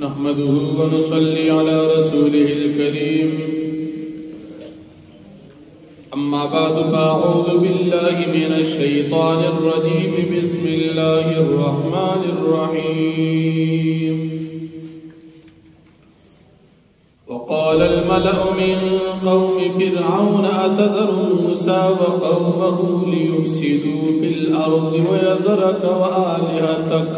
نحمده ونصلي على رسوله الكريم أما بعد فأعوذ بالله من الشيطان الرجيم بسم الله الرحمن الرحيم وقال الملأ من قوم فرعون أتذر موسى وقومه ليفسدوا في الأرض ويذرك وآلهتك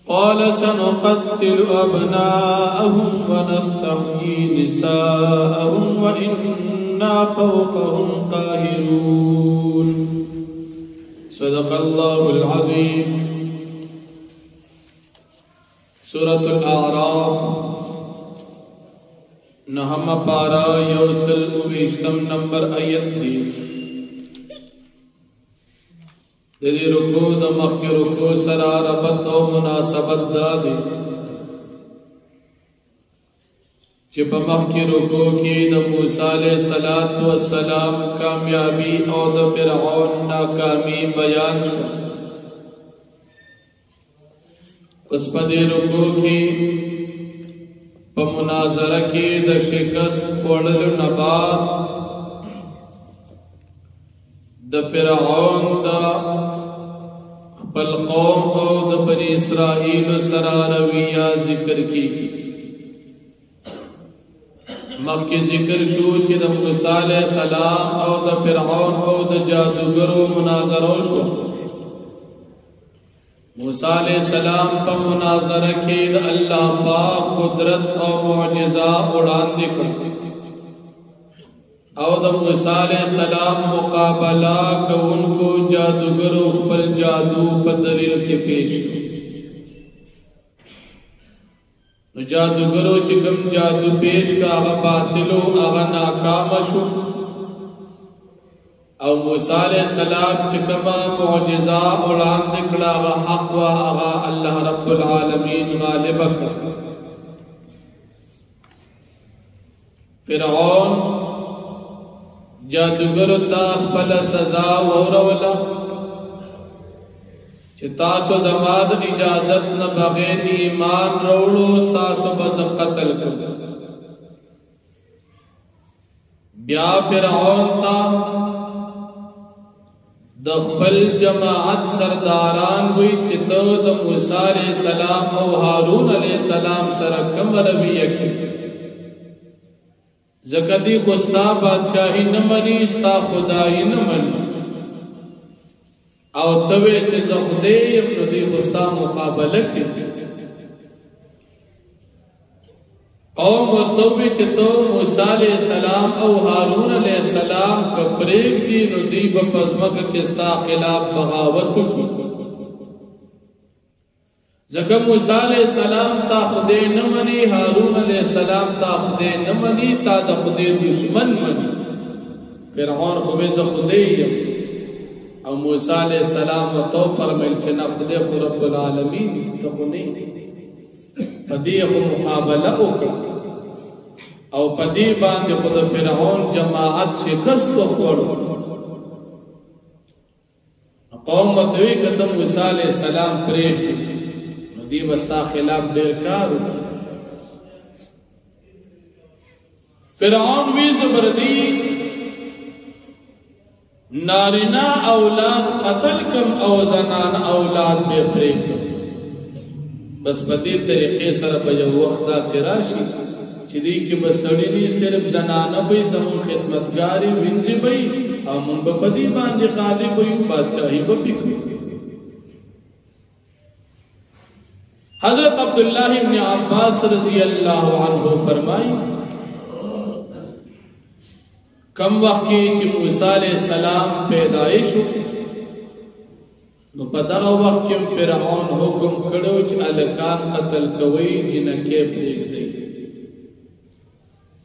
قال سنقتل أبناءهم ونستحيي نساءهم وإنا فوقهم قاهرون صدق الله العظيم. سورة الأعراف نهم پارا یوسل ویشتم نمبر آیت دی. دلی رکو د مخی رکو سرا ربط او مناسبت دادی چی پا مخی رکو کی د موسیٰ علیہ السلام کامیابی او د فرعون ناکامی بیان شو. اس پا دی رکو کی پا مناظرہ کی د شکست خوڑل نبات د فرعون دا خپل قوم او د بنی اسرائیل سره رویہ ذکر کی. مخکې ذکر شو چې د موسی علیہ السلام او د فرعون او د جادوګرو مناظره شو. موسی علیہ السلام په مناظره کې د الله پاک قدرت او معجزه وړاندې کړ او د موسی علیہ السلام مقابلہ کوونکو جادوګرو خپل جادو په دلیل کې پیش کړ. نو جادوګرو چې کوم جادو پیش کا هغه باطل او هغه ناکام شو او موسی علیہ السلام چې کوم معجزه وړاندې کړه هغه حق وا هغه الله رب العالمین غالب کړ. فرعون جادوگر تا خپل سزا ورولا چې تاسو زما د اجازت نه بغیر ایمان وروړو تاسو به قتل کړو. بیا فرعون تا د خپل جماعت سرداران وی چې ته د موسی علیہ السلام او هارون علیہ السلام سره کوم رویه کې زکدی خوستا بادشاہی نمانی ستا خدای نمانی او توی چه زخده یم دی خوستا مقابله کی قوم و توی چه تو موسی علیہ السلام او هارون علیہ السلام کپریک دی نو دی بپزمک کستا خلاف بغاوتو کی زکه موسی علیہ السلام تا خدای نه منی هارون علیہ السلام تا خدای نه منی تا د خدای دشمن منی. فرعون خو به خدای او موسی علیہ السلام تو فرمایل چې نه خدای خو رب العالمین ته خو نه پدې خو مقابله وکړه او پدې باندې خود فرعون جماعت شکست وکړو. قوم دوی کته موسی علیہ السلام پرې دی بستا خلاف دیر کارو. فرعون وی زبردی نارینا اولاد قتل کم او زنان اولاد بے پریک دو. بس بدی طریقے سر بیو وقتا سراشی چی دی که بسڑی دی صرف زنانا بی زمون خدمتگاری وینزی بی امون بپدی باندی غالب بیو بادشاہی بپکو. حضرت عبداللہ ابن عباس رضی اللہ عنہ فرمائی کم وقت کی چی موسیٰ علیہ السلام پیدائش ہو نو پدغ وقت کم فرعون حکم کڑو چی الکان قتل کوئی جنکے پریگ دی.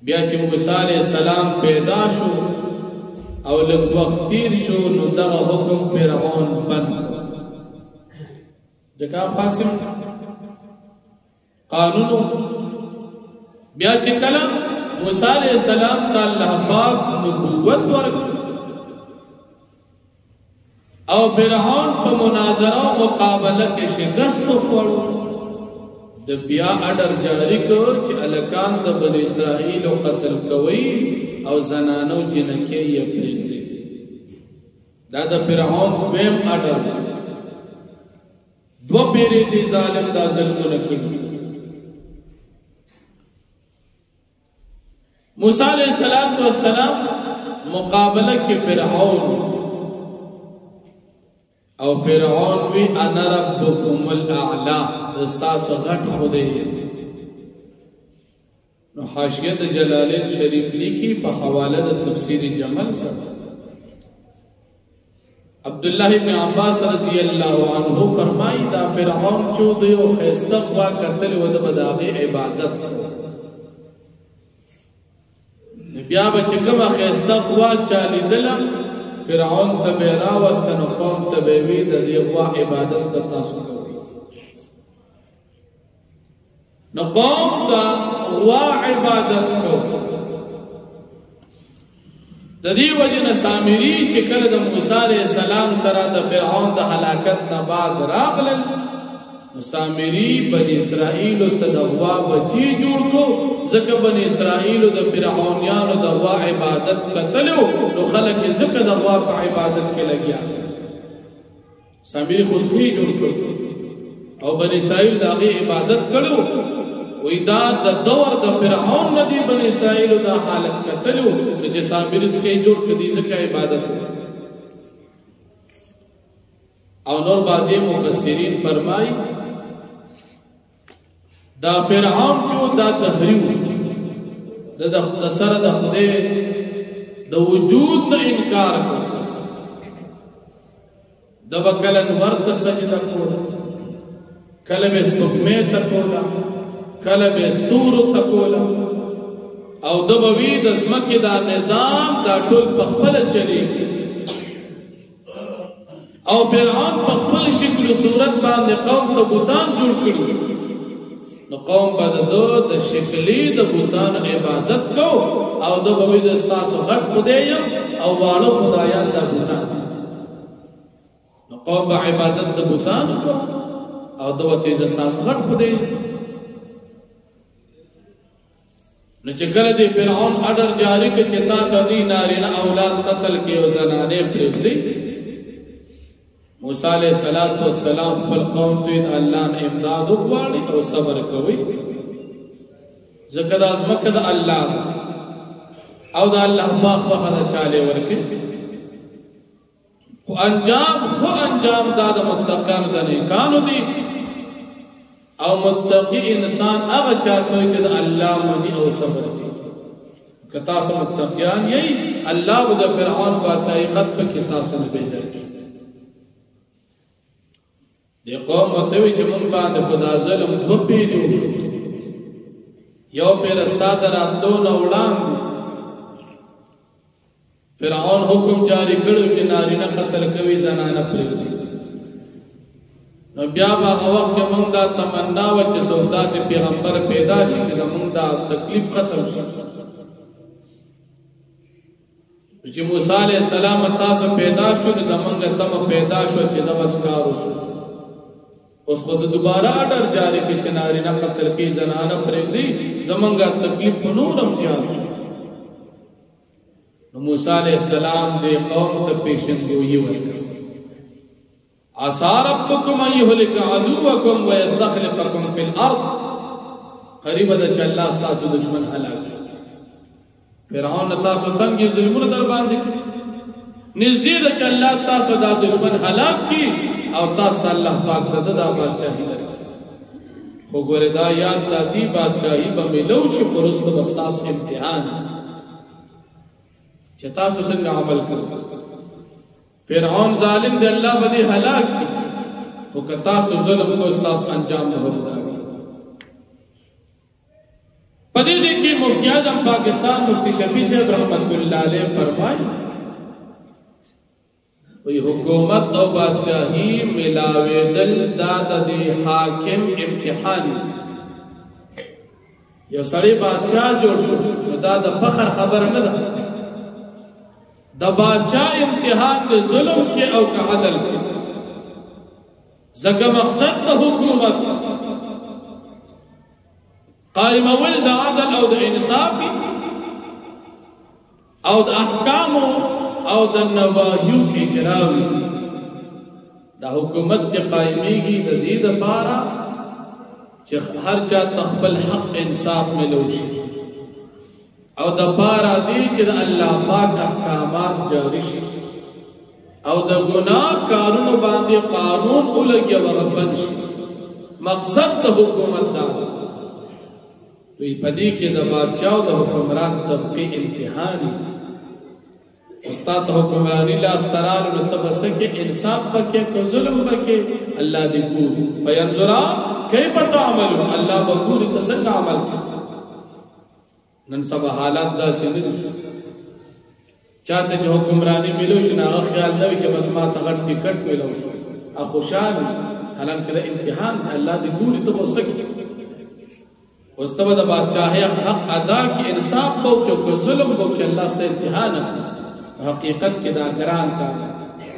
بیا چی موسیٰ علیہ السلام پیدا شو او لگ وقت تیر شو نو دغ حکم فرعون بند جکا قاسم قانونو. بیا چې کله موسی علیہ السلام ته الله پاک نبوت ورکړ او فرعون په مناظره او مقابله کې شکست وخوړ د بیا اډر جاری کو چې الکان د بنی اسرائیل قتل کوي او زنانو جنکه یې پرېږدي دا د فرعون دویم اډر دو پیری دی ظالم دا ظلمونه کړی موسی علیہ السلام مقابله کې فرعون او فرعون وی انا ربکم الاعلى استاسو غټ خدای نو حاشیه د جلالین شریف لیکي په حواله د تفسیر جمل سره عبداللہ ابن عباس رضی اللہ عنہ فرمائی دا فرعون چود یو خیستق وا قتل و د بداغه عبادت کو بیا بچکم خیستق وا چالی دلم فرعون تبیرا وستن قوم تبیوی د دی وا عبادت بتا سکو نو قوم دا وا عبادت کو د دې وجنه سامری چې کله د موسی عليه السلام سره د فرعون د هلاکت نه بعد راغلل سامری بنی اسرائیل ته د غوا بچی جوړ کو ځکه بنی اسرائیل د فرعونانو د غوا عبادت کتلو نو خلک ځکه د غوا په عبادت کې لګیا سامری خوشبي جوړ کړ او بنی اسرائیل د هغه عبادت کړو وی دا د دور د فرعون ندی بنی اسرائیل دا حالت کتلو چې سامری څخه جوړ کړي ځکه عبادت او نور بعضی مفسرین فرمای دا فرعون چې دا تحریو د سره د خدای د وجود نه انکار کړ د وکلن ورته سجده کوله کله به سپمه ته کوله کله به استور تکولا او د بوی د زمکه دا نظام دا ټول په خپل چلی او فرعون په خپل شکل او صورت باندې قوم ته بوتان جوړ کړو نو قوم باندې د شکلی د بوتان عبادت کو او د بوی د استاسو غټ خدای او واړو خدایان د بوتان نو قوم عبادت د بوتان کو او د وته د استاسو غټ خدای نو چې کله دی فرعون اډر جاری کې چې تاسو دی نارینه اولاد قتل کې او زنانه پرېږدي موسی علیہ السلام خپل قوم ته الله نه امداد وغواړي او صبر کوي ځکه د ازمکه د الله او د الله پاک په خدا چاله ورکي خو انجام دا د متقین د نیکانو دي او متقی انسان هغه چاته چې د الله منی او صبر کوي کتا سو متقیان یی الله د فرعون بادشاہي خط په کتا سو نه بهتر کی دی قوم ته وی چې مونږ باندې خدا ظلم خو پیډو یو پیر استاد راتلو نه وړاندې فرعون حکم جاری کړو چې نارینه قتل کوي زنانه پرېږدي نو بیا هغه وخت موږ دا تمنا و چې سودا سے پیغمبر پیدا شي چې موږ دا تکلیف ختم شي چې موسی علیہ السلام تاسو پیدا شو زمونږ تم پیدا شو چې نمسکار شو اوس خو دوباره اډر جاری کړي چې نارینه قتل کوي زنانه پرېږدي زمونږ تکلیف نورم زیات شو نو موسی علیہ السلام دې قوم ته پیشنګوئی ورکړه عسى ربكم ان يهلك عدوكم ويستخلفكم في الارض قریب ده چې الله تاسو دشمن هلاک فرعون تاسو څنګه ظلمونه در باندې نږدې ده چې الله تاسو دا دشمن هلاک کی او تاسو الله پاک د بادشاہي درکړي خو ګوره دا یاد ساتي بادشاہي به ملو شي فرست بستاس امتحان چې تاسو څنګه عمل کوئ فرعون ظالم دی الله باندې هلاک کی خو کتا سو ظلم کو استاس انجام نه ہوتا پدې دې کې مفتی اعظم پاکستان مفتی شفیع صاحب رحمت الله علیه فرمایي وی حکومت او بادشاہی ملاوی دل داد دی حاکم امتحان یا سړی بادشاہ جوړ شو دا د فخر خبر نه ده دا بادشاہ امتحان دے ظلم کے او کا عدل کے زکا مقصد دا حکومت قائم اول دا عدل او دا انصافی او دا احکام او دا نواہیو اجراوی دا حکومت چے قائمی گی دا دید پارا چے ہر چا تخبل حق انصاف میں لوشی او دا پارا دی چے دا اللہ پاک احکامات جاری شی او دا گناہ کارون باندے قانون اولگیا وربن شی مقصد دا حکومت دا تو یہ پدی کے دا بادشاہ دا حکمران طبقی امتحانی استاد حکمرانی لا استرار نتبسکے انصاف بکے کو ظلم بکے اللہ دی گوری فینظرا کیف تعملو اللہ بگوری تسنگ عمل کے نن سب حالات دا سندر چاہتے جو حکمرانی ملوش ناغا خیال دوی چھ بس ما تغٹ ٹکٹ ملوش اخوشان حالان کدا امتحان اللہ دی گوری تبسکے استبا دا بادشاہ حق ادا کی انصاف بو کہ ظلم بو کہ اللہ سے امتحان حقیقت کے دا گران کا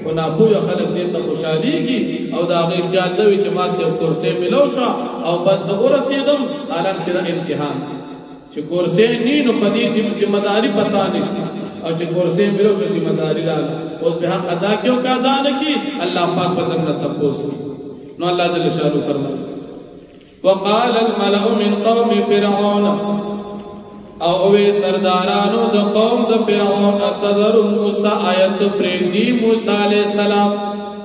خنا پویا خلق دیتا خوشحالی کی او دا غیر خیال دوی چھ مات کے کرسے ملوشا او بس زغور سیدم حالان کدا امتحان چھ کرسے نینو پدی ذمہ داری پتا نشتا اور چھ کرسے ملوشا ذمہ داری لالا اس بے حق ادا کیوں کا ادا نکی اللہ پاک بدن نہ تپوس کی نو اللہ جل شانو فرمائے وقال الملأ من قوم فرعون او اوی سردارانو دا قوم دا فرعون اتذر موسیٰ آیت پریدی موسیٰ علیہ السلام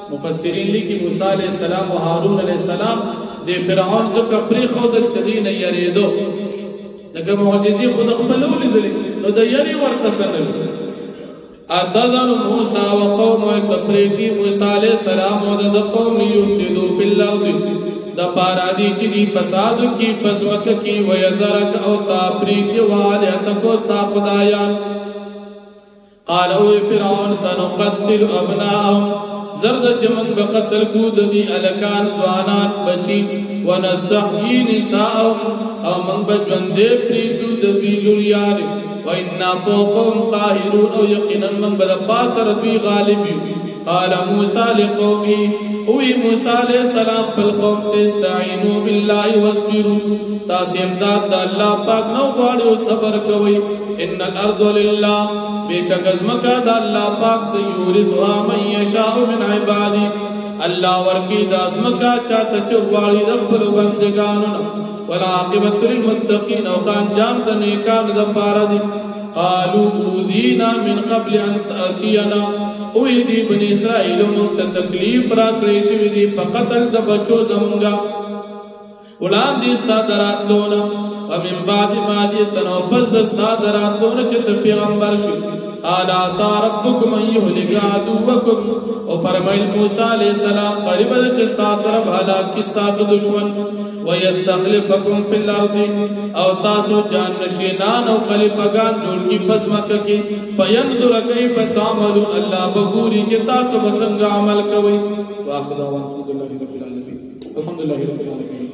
مفسرین لکی موسیٰ علیہ السلام و حارون علیہ السلام دے فرعون زکا پری خودر چدین یریدو لکہ معجزی خود اقبلو لدلی نو دا یری ورکسنل اتذر موسیٰ و قوم آیت پریدی موسیٰ علیہ السلام و دا قوم یفسدو فی الارض دا پارادی چنی فساد کی پزمک کی ویذرک او تابریک والیتک استا خدایان قالو فرعون سنقتل ابناهم زرد جمن بقتل کود دی الکان زوانان بچی ونستحیی نساءهم او من بجوندے پریدو دبی لولیار وإنا فوقهم قاهرون او یقینا من بدا پاسر بی غالبی قال موسیٰ لقومی اوی موسیٰ علیہ السلام بالقوم تستعینو باللہ واصبروا تاسی امداد دا اللہ پاک نو غاڑیو صبر کوئی ان الارض للہ بے شک ازمکا دا اللہ پاک دا یوردها من یشاء من عبادی اللہ ورکی دا ازمکا چاہتا چغواری دقبل بندگانونا والعاقبت للمتقین او خان جام دا نیکان دا پاردی قالوا اوذینا من قبل ان تأتینا اوی دی بنی اسرائیل منت تکلیف را کریشوی دی پا قتل دا بچو زمونگا اولان دی استا درات لونا ومن بعد ما جیتنا و پس دستا درات لونا چت پیغمبر شو قال عصا ربکم ان یهلک عدوکم و فرمائل موسیٰ علیہ السلام قریب دا چستا سرب حلاک کستا سو دشمن وَيَسْتَخْلِفَكُمْ فِي الْأَرْضِ او تاسو جان نشینان او خلیفگان جوڑ کی پزمک کی فَيَنْظُرَ كَيْفَ تَعْمَلُونَ اللہ بگوری چی تاسو بسنگ عمل کوئی وآخر دعوان الحمدللہ رب العالمین